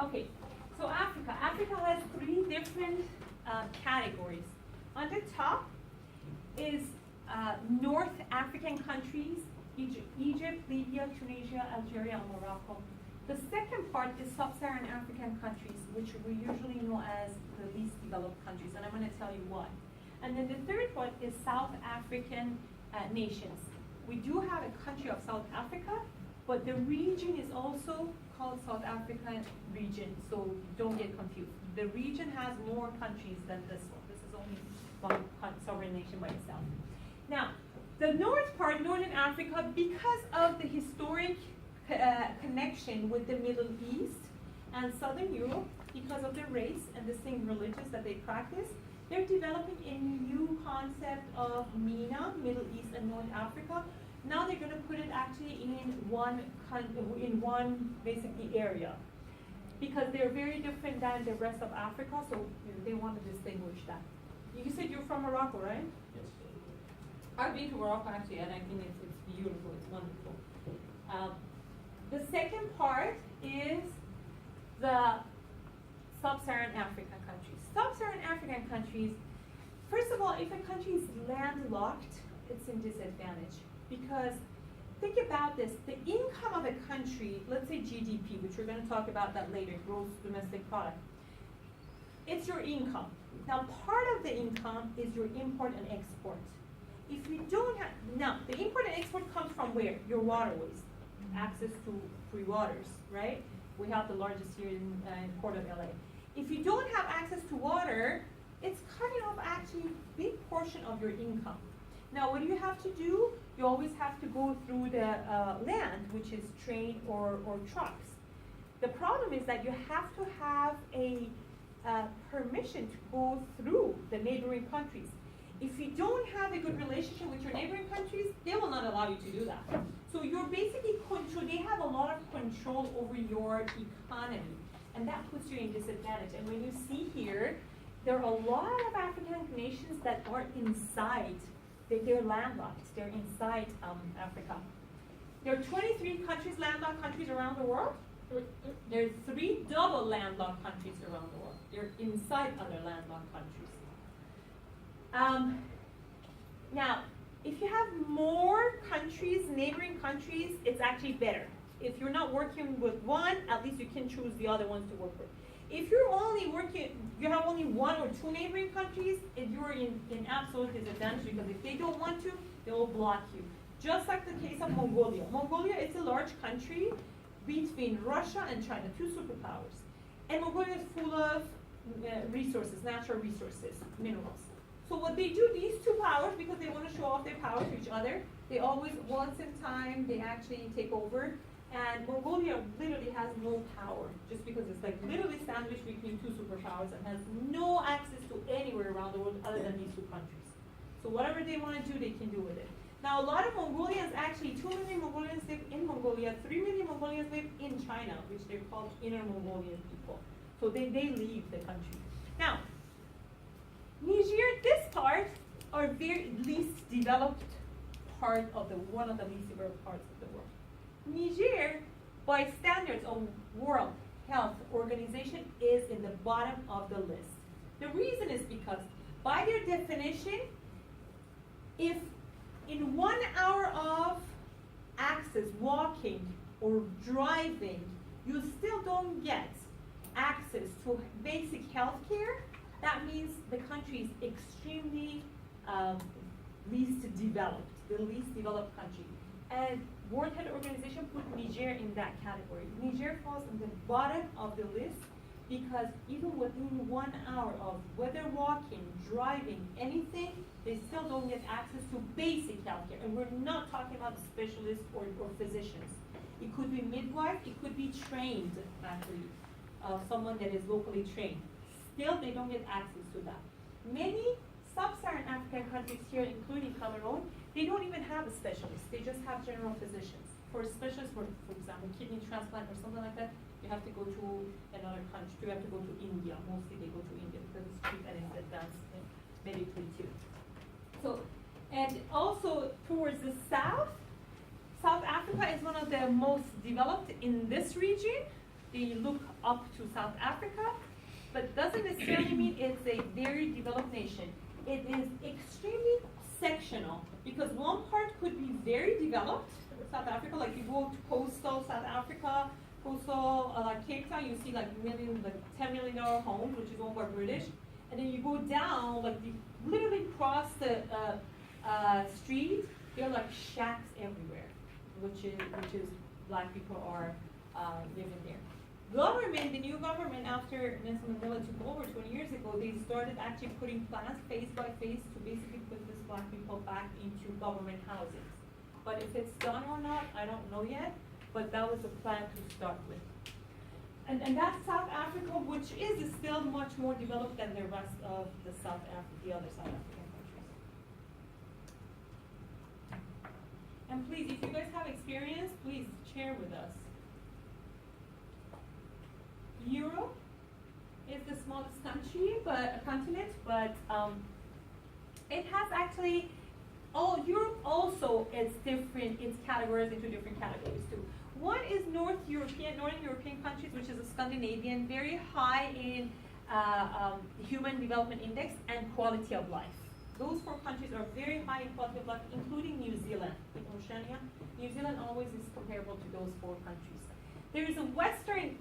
Okay, so Africa. Africa has three different categories. On the top is North African countries, Egypt, Libya, Tunisia, Algeria, and Morocco. The second part is Sub-Saharan African countries, which we usually know as the least developed countries, and I'm going to tell you why. And then the third part is South African nations. We do have a country of South Africa, but the region is also called South African region, so don't get confused. The region has more countries than this one. This is only one sovereign nation by itself. Now, the north part, Northern Africa, because of the historic connection with the Middle East and Southern Europe, because of their race and the same religions that they practice, they're developing a new concept of MENA, Middle East and North Africa. Now they're going to put it actually in one basically area, because they're very different than the rest of Africa, so they want to distinguish that. You said you're from Morocco, right? Yes. I've been to Morocco actually, and I think it's beautiful, it's wonderful. The second part is the Sub-Saharan African countries. Sub-Saharan African countries, first of all, if a country is landlocked, it's in disadvantage. Because think about this, the income of a country, let's say GDP, which we're going to talk about that later, gross domestic product, it's your income. Now, part of the income is your import and export. If you don't have, now, the import and export comes from where? Your waterways, access to free waters, right? We have the largest here in Port of LA. If you don't have access to water, it's cutting off actually a big portion of your income. Now, what do you have to do? You always have to go through the land, which is train or trucks. The problem is that you have to have a permission to go through the neighboring countries. If you don't have a good relationship with your neighboring countries, they will not allow you to do that. So you're basically they have a lot of control over your economy, and that puts you in disadvantage. And when you see here, there are a lot of African nations that are inside. They're landlocked. They're inside Africa. There are 23 countries, landlocked countries around the world. There are 3 double landlocked countries around the world. They're inside other landlocked countries. Now, if you have more countries, neighboring countries, it's actually better. If you're not working with one, at least you can choose the other ones to work with. If you're only working, you have only 1 or 2 neighboring countries, and you're in absolute disadvantage, because if they don't want to, they will block you. Just like the case of Mongolia. Mongolia is a large country between Russia and China, 2 superpowers. And Mongolia is full of resources, natural resources, minerals. So what they do, these 2 powers, because they want to show off their power to each other, they always, once in time, they actually take over. And Mongolia literally has no power, just because it's like literally sandwiched between 2 superpowers and has no access to anywhere around the world other than these 2 countries. So whatever they want to do, they can do with it. Now, a lot of Mongolians, actually 2 million Mongolians live in Mongolia, 3 million Mongolians live in China, which they're called Inner Mongolian people. So they leave the country. Now, Niger, this part, are very least developed part of one of the least developed parts of the world. Niger, by standards of World Health Organization, is in the bottom of the list. The reason is because, by their definition, if in 1 hour of access, walking or driving, you still don't get access to basic health care, that means the country is extremely least developed, the least developed country. And World Health Organization put Niger in that category. Niger falls in the bottom of the list because even within 1 hour of whether walking, driving, anything, they still don't get access to basic healthcare. And we're not talking about specialists or physicians. It could be midwife, it could be trained, actually, someone that is locally trained. Still, they don't get access to that. Many sub-Saharan African countries here, including Cameroon, they don't even have a specialist. They just have general physicians. For a specialist, for example, kidney transplant or something like that, you have to go to another country. You have to go to India. Mostly they go to India because it's cheap and it's advanced medically too. So, and also towards the south, South Africa is one of the most developed in this region. they look up to South Africa, but doesn't necessarily mean it's a very developed nation. It is extremely sectional, because one part could be very developed, South Africa, like you go to coastal South Africa, coastal like Cape Town, you see like $10 million homes, which is owned by British, and then you go down, like you literally cross the street, there are like shacks everywhere, which is black people are living there. Government, the new government after Nelson Mandela took over 20 years ago, they started actually putting plans face by face to basically put these black people back into government housing. But if it's done or not, I don't know yet, but that was the plan to start with. And that's South Africa, which is still much more developed than the rest of the other South African countries. And please, if you guys have experience, please share with us. Europe is the smallest continent, but it has actually, Europe also is different, it's categorized into different categories too. One is Northern European countries, which is a Scandinavian, very high in Human Development Index and quality of life. Those 4 countries are very high in quality of life, including New Zealand. Oceania. New Zealand always is comparable to those 4 countries. There is a Western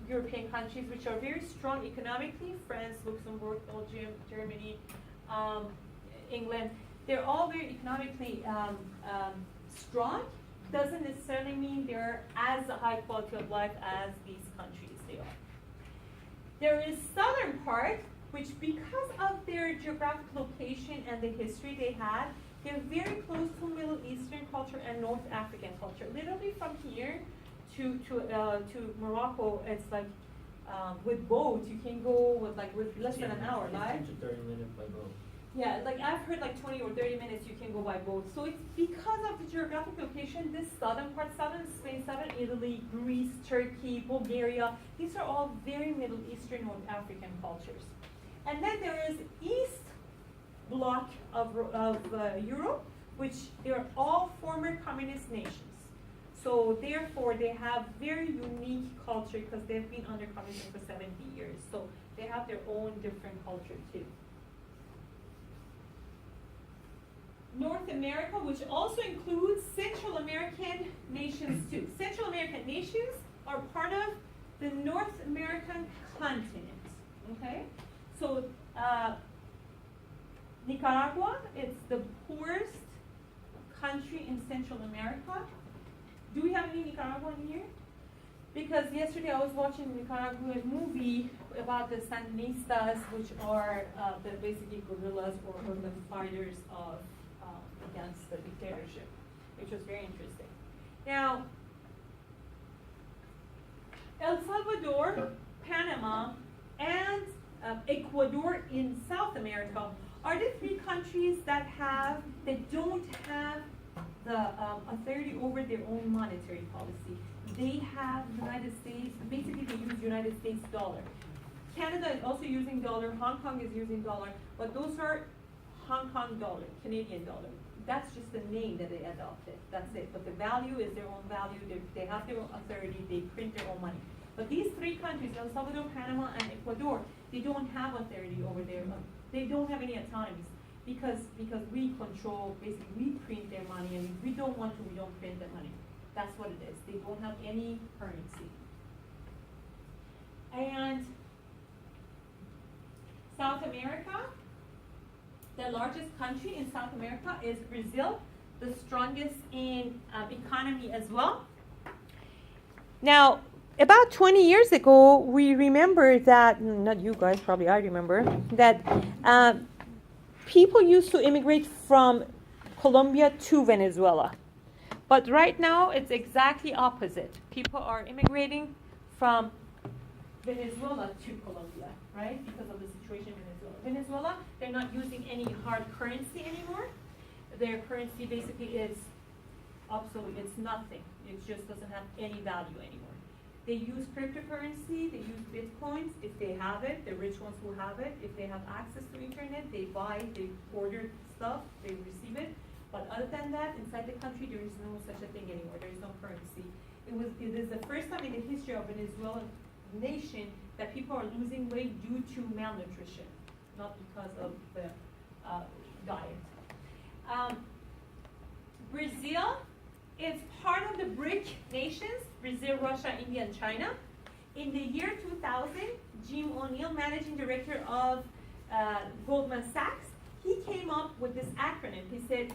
European countries which are very strong economically, France, Luxembourg, Belgium, Germany, England. They're all very economically strong. Doesn't necessarily mean they're as a high quality of life as these countries they are. There is southern part, which because of their geographic location and the history they had, they're very close to Middle Eastern culture and North African culture. Literally from here to Morocco, it's like with boat you can go with less than an hour, right? 15 to 30 minutes by boat. Yeah, like I've heard like 20 or 30 minutes you can go by boat. So it's because of the geographic location, this southern part, southern Spain, southern Italy, Greece, Turkey, Bulgaria, these are all very Middle Eastern, North African cultures. And then there is East bloc of Europe, which they're all former communist nations. So therefore, they have very unique culture because they've been under communism for 70 years. So they have their own different culture too. North America, which also includes Central American nations too. Central American nations are part of the North American continent, okay? So Nicaragua, it's the poorest country in Central America. Do we have any Nicaraguan here? Because yesterday I was watching a Nicaraguan movie about the Sandinistas, which are basically guerrillas or the fighters of against the dictatorship, which was very interesting. Now, El Salvador, Panama, and Ecuador in South America are the 3 countries that don't have the authority over their own monetary policy. They have United States, basically they use United States dollar. Canada is also using dollar, Hong Kong is using dollar, but those are Hong Kong dollar, Canadian dollar. That's just the name that they adopted, that's it. But the value is their own value, they have their own authority, they print their own money. But these 3 countries, El Salvador, Panama, and Ecuador, they don't have authority over their money. They don't have any autonomies because we control, basically we print their money, and if we don't want to, we don't print the money. That's what it is. They don't have any currency. And South America, the largest country in South America is Brazil, the strongest in economy as well. Now, about 20 years ago, we remember that, not you guys, probably I remember, that people used to immigrate from Colombia to Venezuela. But right now, it's exactly opposite. People are immigrating from Venezuela to Colombia, right? Because of the situation in Venezuela. Venezuela, they're not using any hard currency anymore. Their currency basically is obsolete. It's nothing. It just doesn't have any value anymore. They use cryptocurrency. They use bitcoins if they have it. The rich ones who have it. If they have access to internet, they buy, they order stuff, they receive it. But other than that, inside the country, there is no such a thing anymore. There is no currency. It is the first time in the history of Venezuelan nation that people are losing weight due to malnutrition, not because of the diet. Brazil is part of the BRIC nations, Brazil, Russia, India, and China. In the year 2000, Jim O'Neill, managing director of Goldman Sachs, he came up with this acronym. He said,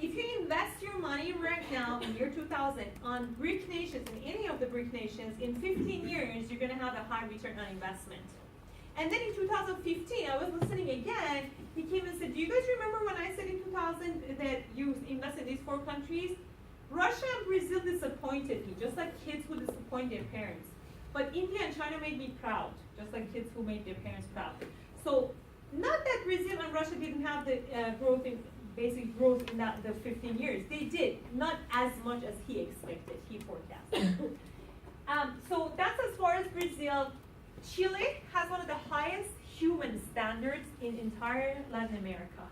if you invest your money right now in year 2000 on BRIC nations, in any of the BRIC nations, in 15 years, you're gonna have a high return on investment. And then in 2015, I was listening again, he came and said, do you guys remember when I said in 2000 that you invest in these 4 countries? Russia and Brazil disappointed me, just like kids who disappoint their parents. But India and China made me proud, just like kids who made their parents proud. So, not that Brazil and Russia didn't have the basic growth in the 15 years. They did, not as much as he expected, he forecasted. So that's as far as Brazil. Chile has one of the highest human standards in entire Latin America,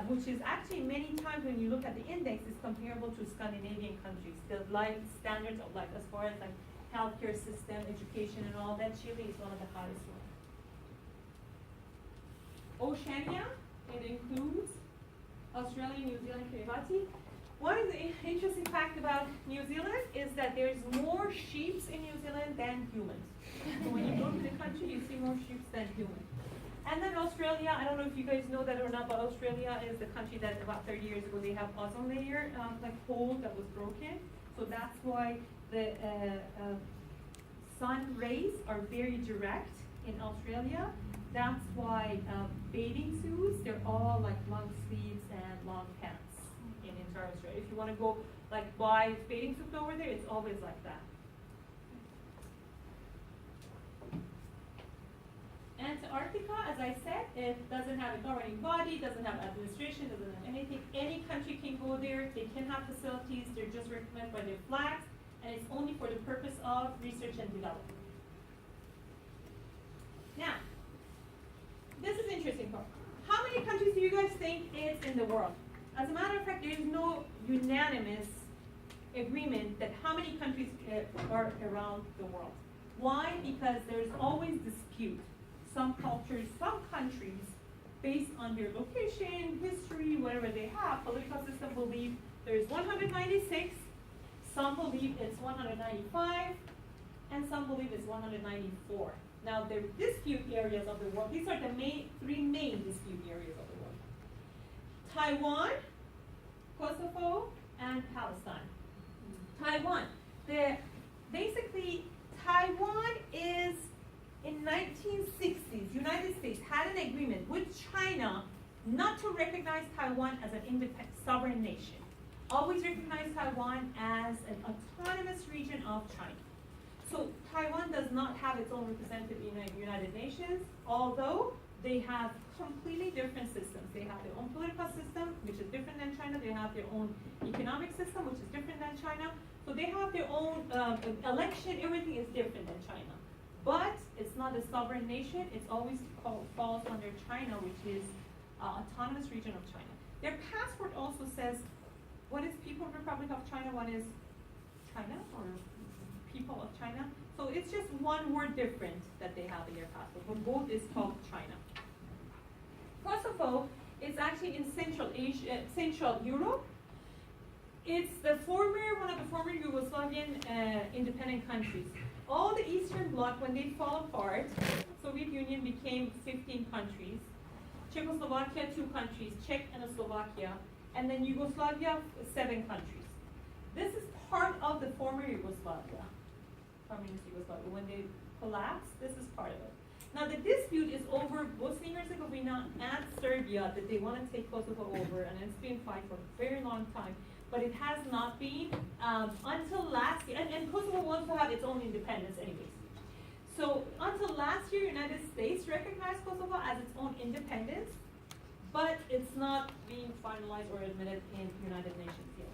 which is actually many times when you look at the index is comparable to Scandinavian countries. The life standards of life as far as like healthcare system, education and all that, Chile is one of the highest ones. Oceania, it includes Australia, New Zealand, Kiribati. One of the interesting fact about New Zealand is that there's more sheep in New Zealand than humans. So when you go to the country, you see more sheep than humans. And then Australia, I don't know if you guys know that or not, but Australia is the country that about 30 years ago they have ozone layer like hole that was broken. So that's why the sun rays are very direct in Australia. That's why bathing suits, they're all like long sleeves and long pants in entire Australia. If you want to go like buy bathing suits over there, it's always like that. Antarctica, as I said, it doesn't have a governing body, doesn't have administration, doesn't have anything. Any country can go there, they can have facilities, they're just recognized by their flags, and it's only for the purpose of research and development. Now, this is interesting part. How many countries do you guys think is in the world? As a matter of fact, there is no unanimous agreement that how many countries are around the world. Why? Because there's always dispute. Some cultures, some countries, based on their location, history, whatever they have, political system believe there's 196, some believe it's 195, and some believe it's 194. Now, the dispute areas of the world, these are the three main dispute areas of the world. Taiwan, Kosovo, and Palestine. Taiwan. Basically, Taiwan is, in 1960s, United States had an agreement with China not to recognize Taiwan as an independent sovereign nation. Always recognize Taiwan as an autonomous region of China. So Taiwan does not have its own representative in the United Nations, although they have completely different systems. They have their own political system, which is different than China. They have their own economic system, which is different than China. So they have their own election, everything is different than China. But it's not a sovereign nation, it's always falls under China, which is autonomous region of China. Their passport also says, what is People's Republic of China, one is China, or People of China. So it's just one word different that they have in their passport, but both is called China. Kosovo is actually in Central Asia, Central Europe. It's one of the former Yugoslavian independent countries. All the Eastern Bloc, when they fall apart, Soviet Union became 15 countries. Czechoslovakia, 2 countries, Czech and Slovakia, and then Yugoslavia, 7 countries. This is part of the former Yugoslavia, communist Yugoslavia. When they collapsed, this is part of it. Now the dispute is over Bosnia and Herzegovina and Serbia, that they want to take Kosovo over, and it's been fight for a very long time. But it has not been until last year, and Kosovo wants to have its own independence anyways. So until last year, United States recognized Kosovo as its own independence, but it's not being finalized or admitted in United Nations yet.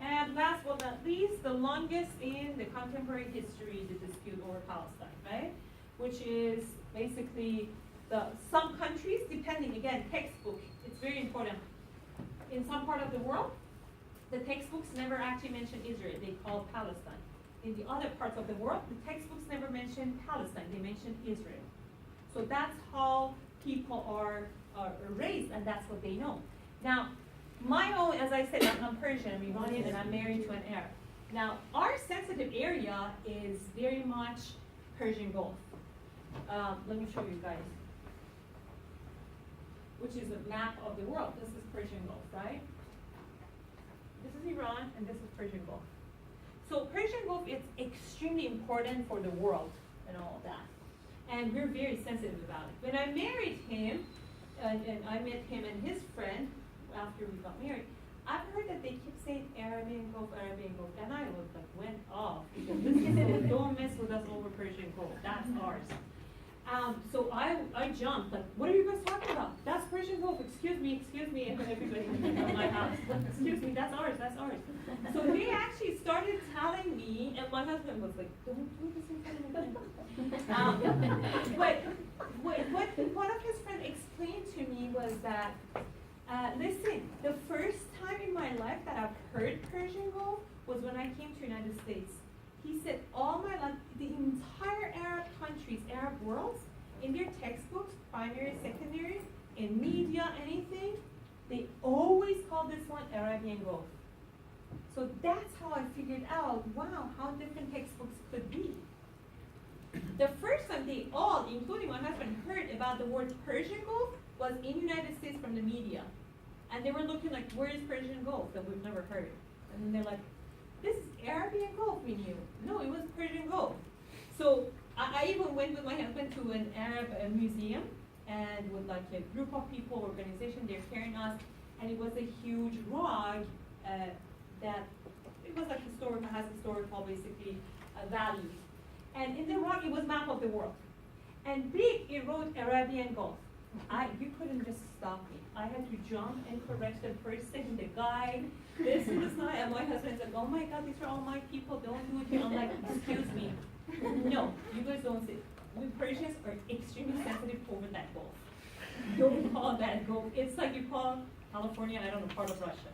And last but not least, the longest in the contemporary history, the dispute over Palestine, right? Which is basically some countries, depending, again, textbook, it's very important. In some part of the world, the textbooks never actually mention Israel, they call Palestine. in the other parts of the world, the textbooks never mention Palestine, they mention Israel. So that's how people are raised, and that's what they know. Now, my own, as I said, I'm Persian, I'm Iranian, and I'm married to an Arab. Now, our sensitive area is very much Persian Gulf. Let me show you guys, which is a map of the world. This is Persian Gulf, right? This is Iran, and this is Persian Gulf. So Persian Gulf is extremely important for the world and all of that. And we're very sensitive about it. When I married him, and I met him and his friend after we got married, I've heard that they keep saying Arabian Gulf, and I was like, went off. Because this is, don't mess with us over Persian Gulf, that's ours. So I jumped, like, what are you guys talking about? That's Persian Gulf, excuse me, and everybody in my house, excuse me, that's ours. So they actually started telling me, and my husband was like, don't do this in front of me. But what one of his friends explained to me was that, listen, the first time in my life that I've heard Persian Gulf was when I came to the United States. He said all my life, the entire Arab countries, Arab worlds, in their textbooks, primary, secondary, in media, anything, they always call this one Arabian Gulf. So that's how I figured out, wow, how different textbooks could be. The first time they all, including my husband, heard about the word Persian Gulf was in the United States from the media. And they were looking like, where is Persian Gulf that we've never heard? And then they're like, this is Arabian Gulf we knew. No, it was Persian Gulf. So I even went with my husband to an Arab museum, and with like a group of people, organization, they're carrying us, and it was a huge rock that, it was like historical, has historical basically values. And in the rock, it was map of the world. And big, it wrote Arabian Gulf. You couldn't just stop me. I had to jump and correct the person, the guide, this and this, and my husband's like, oh my God, these are all my people, don't do it here. I'm like, excuse me. No, you guys don't say. We Persians are extremely sensitive over that Gulf. Don't call that Gulf. It's like you call California, I don't know, part of Russia.